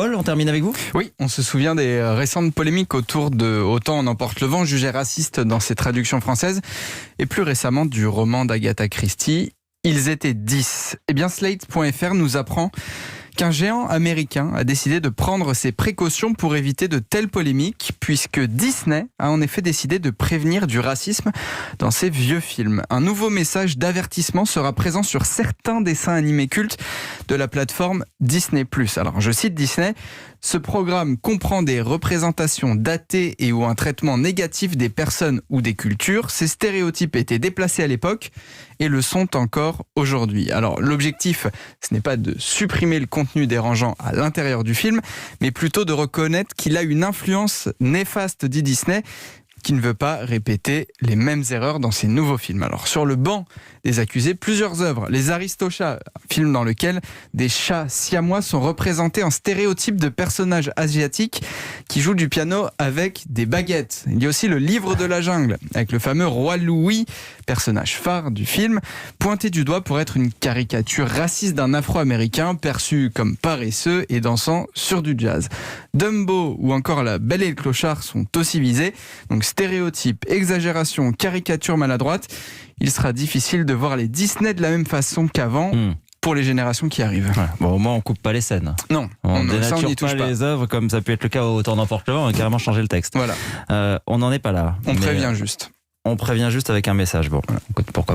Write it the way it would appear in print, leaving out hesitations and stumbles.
Paul, on termine avec vous ? Oui, on se souvient des récentes polémiques autour de Autant en emporte le vent, jugé raciste dans ses traductions françaises, et plus récemment du roman d'Agatha Christie. Ils étaient 10. Eh bien, Slate.fr nous apprend qu'un géant américain a décidé de prendre ses précautions pour éviter de telles polémiques, puisque Disney a en effet décidé de prévenir du racisme dans ses vieux films. Un nouveau message d'avertissement sera présent sur certains dessins animés cultes de la plateforme Disney+. Alors, je cite Disney: ce programme comprend des représentations datées et ou un traitement négatif des personnes ou des cultures. Ces stéréotypes étaient déplacés à l'époque et le sont encore aujourd'hui. Alors, l'objectif, ce n'est pas de supprimer le contenu dérangeant à l'intérieur du film, mais plutôt de reconnaître qu'il a une influence néfaste, dit Disney, qui ne veut pas répéter les mêmes erreurs dans ses nouveaux films. Alors, sur le banc des accusés, plusieurs œuvres. Les Aristochats, film dans lequel des chats siamois sont représentés en stéréotype de personnages asiatiques qui jouent du piano avec des baguettes. Il y a aussi le Livre de la jungle, avec le fameux roi Louis, personnage phare du film, pointé du doigt pour être une caricature raciste d'un Afro-Américain perçu comme paresseux et dansant sur du jazz. Dumbo ou encore La Belle et le Clochard sont aussi visés. Donc stéréotypes, exagération, caricature maladroite. Il sera difficile de voir les Disney de la même façon qu'avant pour les générations qui arrivent. Ouais. Bon, au moins on coupe pas les scènes. Non, On ça, dénature n'y touche pas les œuvres comme ça peut être le cas au Autant n'emporte le vent. On a carrément changé le texte. Voilà. On n'en est pas là. On Mais prévient juste. On prévient juste avec un message. Bon, écoute, pourquoi pas.